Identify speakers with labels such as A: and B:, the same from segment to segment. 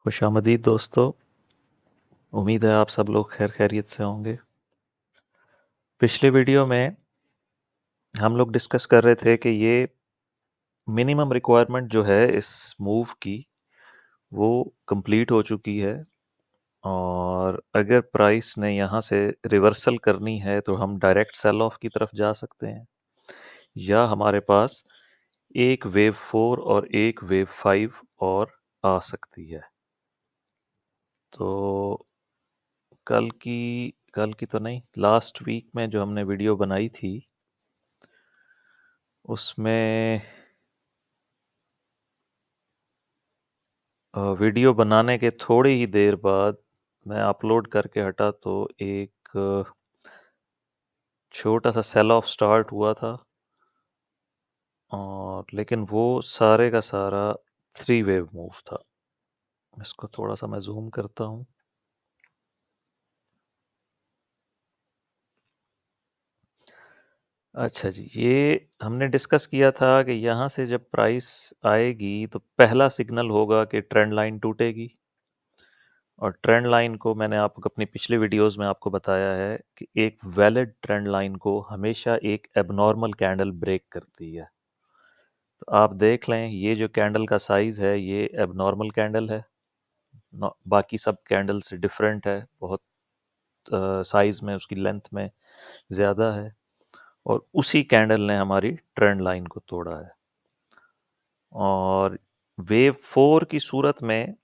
A: खुशामदीद दोस्तों। उम्मीद है आप सब लोग खैर खैरियत से होंगे। पिछले वीडियो में हम लोग डिस्कस कर रहे थे कि ये मिनिमम रिक्वायरमेंट जो है इस मूव की वो कंप्लीट हो चुकी है और अगर प्राइस ने यहाँ से रिवर्सल करनी है तो हम डायरेक्ट सेल ऑफ की तरफ जा सकते हैं या हमारे पास एक वेव 4 और एक वेव 5 और आ सकती है। तो कल की तो नहीं, लास्ट वीक में जो हमने वीडियो बनाई थी उसमें वीडियो बनाने के थोड़ी ही देर बाद मैं अपलोड करके हटा तो एक छोटा सा सेल ऑफ स्टार्ट हुआ था और लेकिन वो सारे का सारा 3 वेव मूव था। इसको थोड़ा सा मैं जूम करता हूँ। अच्छा जी, ये हमने डिस्कस किया था कि यहाँ से जब प्राइस आएगी तो पहला सिग्नल होगा कि ट्रेंड लाइन टूटेगी और ट्रेंड लाइन को मैंने आपको अपनी पिछली वीडियोस में आपको बताया है कि एक वैलिड ट्रेंड लाइन को हमेशा एक एबनॉर्मल कैंडल ब्रेक करती है। तो आप देख लें, ये जो कैंडल का साइज है ये एबनॉर्मल कैंडल है। बाकी सब कैंडल से डिफरेंट है, बहुत साइज में, उसकी लेंथ में ज़्यादा है और उसी कैंडल ने हमारी ट्रेंड लाइन को तोड़ा है। और वेव 4 की सूरत में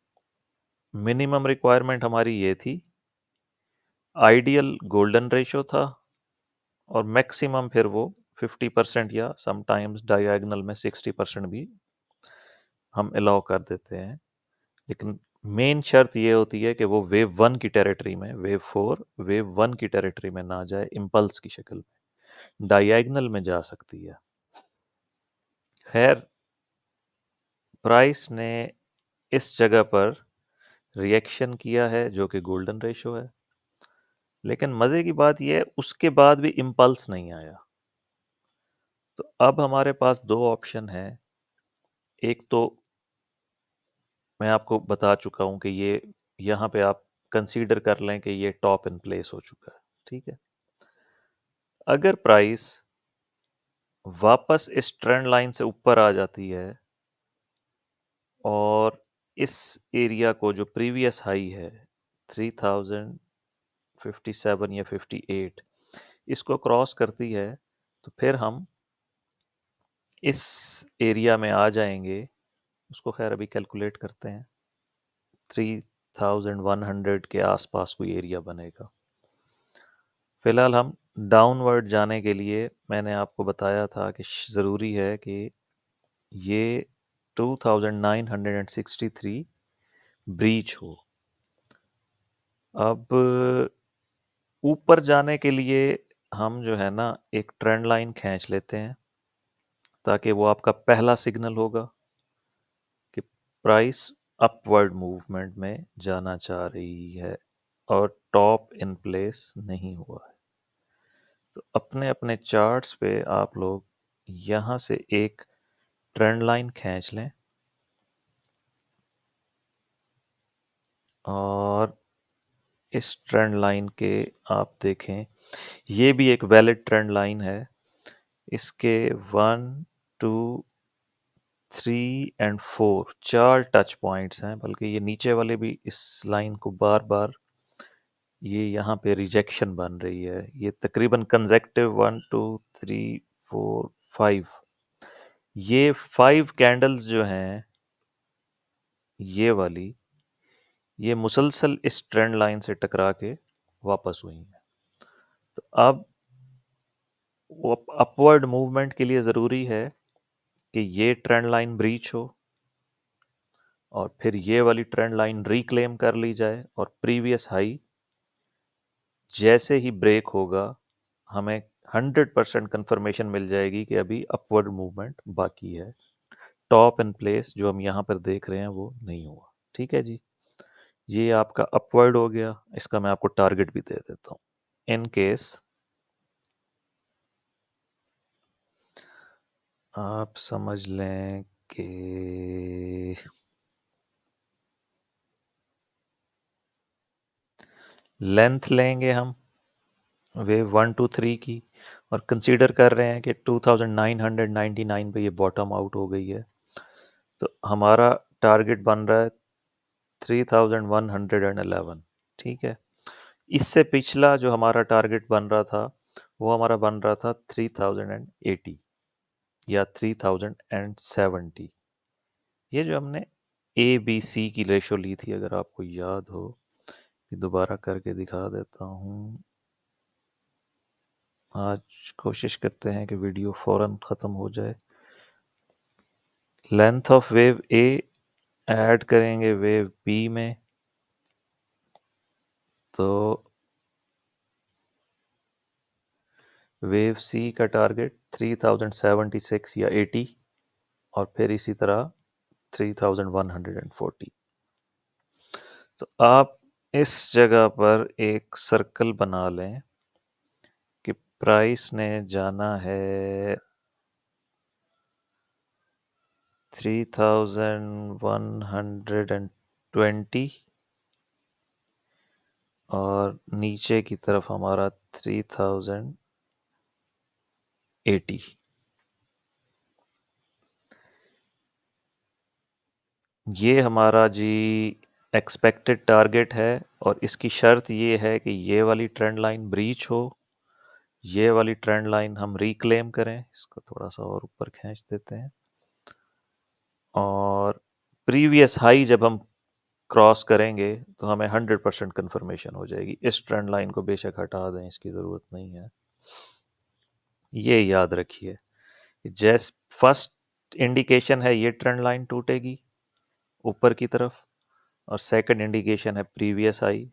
A: मिनिमम रिक्वायरमेंट हमारी ये थी, आइडियल गोल्डन रेशो था और मैक्सिमम फिर वो 50% या समटाइम्स डायगोनल में 60% भी हम अलाउ कर देते हैं। लेकिन मेन शर्त ये होती है कि वो वेव 1 की टेरिटरी में, वेव 4 वेव 1 की टेरिटरी में ना जाए, इम्पल्स की शक्ल में डायगोनल में जा सकती है। खैर, प्राइस ने इस जगह पर रिएक्शन किया है जो कि गोल्डन रेशो है, लेकिन मज़े की बात यह है उसके बाद भी इम्पल्स नहीं आया। तो अब हमारे पास दो ऑप्शन हैं। एक तो मैं आपको बता चुका हूं कि ये यहाँ पे आप कंसीडर कर लें कि ये टॉप इन प्लेस हो चुका है, ठीक है। अगर प्राइस वापस इस ट्रेंड लाइन से ऊपर आ जाती है और इस एरिया को जो प्रीवियस हाई है 3057 या 58 इसको क्रॉस करती है तो फिर हम इस एरिया में आ जाएंगे। उसको खैर अभी कैलकुलेट करते हैं। 3100 के आसपास कोई एरिया बनेगा। फिलहाल हम डाउनवर्ड जाने के लिए मैंने आपको बताया था कि ज़रूरी है कि ये 2963 ब्रीच हो। अब ऊपर जाने के लिए हम जो है ना एक ट्रेंड लाइन खींच लेते हैं ताकि वो आपका पहला सिग्नल होगा कि प्राइस अपवर्ड मूवमेंट में जाना चाह रही है और टॉप इन प्लेस नहीं हुआ है। तो अपने अपने चार्ट्स पे आप लोग यहाँ से एक ट्रेंड लाइन खींच लें और इस ट्रेंड लाइन के आप देखें, ये भी एक वैलिड ट्रेंड लाइन है। इसके 1 2 3 एंड 4 4 टच पॉइंट्स हैं, बल्कि ये नीचे वाले भी इस लाइन को बार बार ये यहाँ पे रिजेक्शन बन रही है। ये तकरीबन कंसेक्टिव 1 2 3 4 5, ये 5 कैंडल्स जो हैं ये वाली, ये मुसलसल इस ट्रेंड लाइन से टकरा के वापस हुई हैं। तो अब अपवर्ड मूवमेंट के लिए ज़रूरी है कि ये ट्रेंड लाइन ब्रीच हो और फिर ये वाली ट्रेंड लाइन रिक्लेम कर ली जाए और प्रीवियस हाई जैसे ही ब्रेक होगा हमें 100% कंफर्मेशन मिल जाएगी कि अभी अपवर्ड मूवमेंट बाकी है। टॉप इन प्लेस जो हम यहाँ पर देख रहे हैं वो नहीं हुआ। ठीक है जी, ये आपका अपवर्ड हो गया। इसका मैं आपको टारगेट भी दे देता हूँ। इन केस आप समझ लें कि लेंथ लेंगे हम वेव 1 2 3 की, और कंसीडर कर रहे हैं कि 2999 पे ये बॉटम आउट हो गई है, तो हमारा टारगेट बन रहा है 3111। ठीक है, इससे पिछला जो हमारा टारगेट बन रहा था वो हमारा बन रहा था 3080 या 3070। ये जो हमने ए बी सी की रेशो ली थी, अगर आपको याद हो, दोबारा करके दिखा देता हूँ। आज कोशिश करते हैं कि वीडियो फौरन ख़त्म हो जाए। Length of wave A add करेंगे वेव बी में, तो वेव सी का टारगेट 3076 या 80, और फिर इसी तरह 3140। तो आप इस जगह पर एक सर्कल बना लें कि प्राइस ने जाना है 3120, और नीचे की तरफ हमारा 3080। ये हमारा जी एक्सपेक्टेड टारगेट है, और इसकी शर्त ये है कि ये वाली ट्रेंड लाइन ब्रीच हो, ये वाली ट्रेंड लाइन हम रिक्लेम करें। इसको थोड़ा सा और ऊपर खींच देते हैं, और प्रीवियस हाई जब हम क्रॉस करेंगे तो हमें 100% कंफर्मेशन हो जाएगी। इस ट्रेंड लाइन को बेशक हटा दें, इसकी ज़रूरत नहीं है। ये याद रखिए, जैस फर्स्ट इंडिकेशन है ये ट्रेंड लाइन टूटेगी ऊपर की तरफ, और सेकंड इंडिकेशन है प्रीवियस हाई,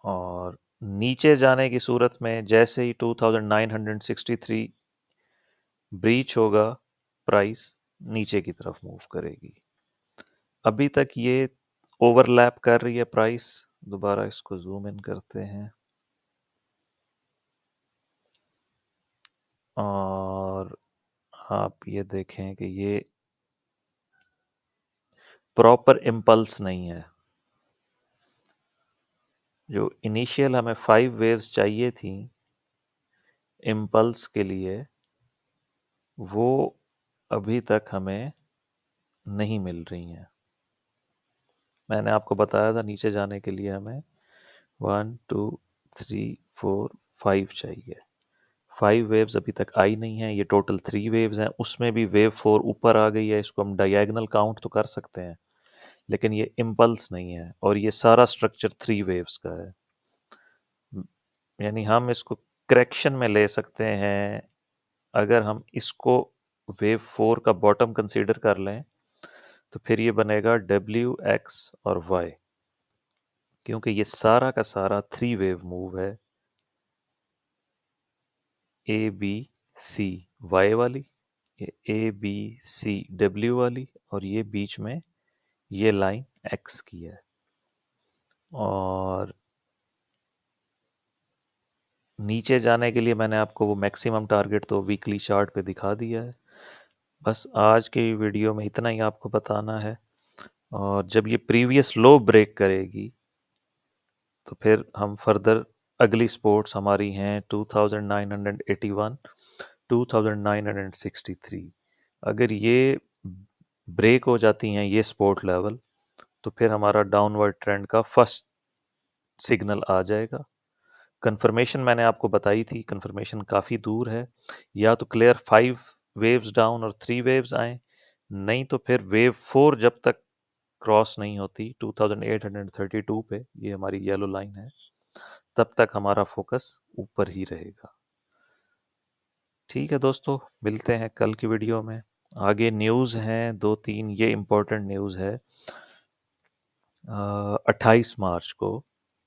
A: और नीचे जाने की सूरत में जैसे ही 2963 ब्रीच होगा, प्राइस नीचे की तरफ मूव करेगी। अभी तक ये ओवरलैप कर रही है प्राइस। दोबारा इसको जूम इन करते हैं, और आप ये देखें कि ये प्रॉपर इम्पल्स नहीं है। जो इनिशियल हमें 5 वेव्स चाहिए थी इम्पल्स के लिए, वो अभी तक हमें नहीं मिल रही हैं। मैंने आपको बताया था नीचे जाने के लिए हमें 1 2 3 4 5 चाहिए। 5 वेव्स अभी तक आई नहीं है। ये टोटल 3 वेव्स हैं, उसमें भी वेव 4 ऊपर आ गई है। इसको हम डायगोनल काउंट तो कर सकते हैं, लेकिन ये इम्पल्स नहीं है, और ये सारा स्ट्रक्चर 3 वेव्स का है। यानी हम इसको करेक्शन में ले सकते हैं। अगर हम इसको वेव 4 का बॉटम कंसीडर कर लें, तो फिर ये बनेगा डब्ल्यू एक्स और वाई, क्योंकि ये सारा का सारा 3 वेव मूव है। ए बी सी वाई वाली, ये ए बी सी डब्ल्यू वाली, और ये बीच में ये लाइन एक्स की है। और नीचे जाने के लिए मैंने आपको वो मैक्सिमम टारगेट तो वीकली चार्ट पे दिखा दिया है। बस आज की वीडियो में इतना ही आपको बताना है, और जब ये प्रीवियस लो ब्रेक करेगी तो फिर हम फर्दर अगली स्पोर्ट्स हमारी हैं 2981 2963। अगर ये ब्रेक हो जाती हैं ये स्पोर्ट लेवल, तो फिर हमारा डाउनवर्ड ट्रेंड का फर्स्ट सिग्नल आ जाएगा। कंफर्मेशन मैंने आपको बताई थी, कंफर्मेशन काफ़ी दूर है। या तो क्लियर 5 वेव्स डाउन और 3 वेव्स आए, नहीं तो फिर वेव 4 जब तक क्रॉस नहीं होती 2832 पे, ये हमारी येलो लाइन है, तब तक हमारा फोकस ऊपर ही रहेगा। ठीक है दोस्तों, मिलते हैं कल की वीडियो में। आगे न्यूज़ हैं 2-3, ये इम्पोर्टेंट न्यूज़ है। 28 मार्च को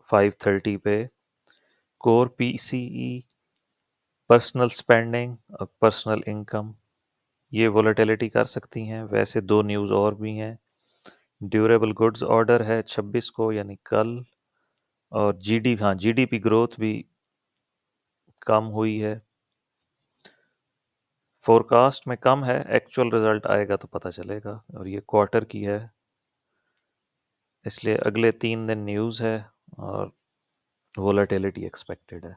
A: 5:30 पे कोर पीसीई, पर्सनल स्पेंडिंग और पर्सनल इनकम, ये वोलेटिलिटी कर सकती हैं। वैसे 2 न्यूज़ और भी हैं। ड्यूरेबल गुड्स ऑर्डर है 26 को, यानी कल, और जीडीपी ग्रोथ भी कम हुई है, फोरकास्ट में कम है। एक्चुअल रिजल्ट आएगा तो पता चलेगा, और ये क्वार्टर की है, इसलिए अगले 3 दिन न्यूज़ है। और वोलेटिलिटी एक्सपेक्टेड है।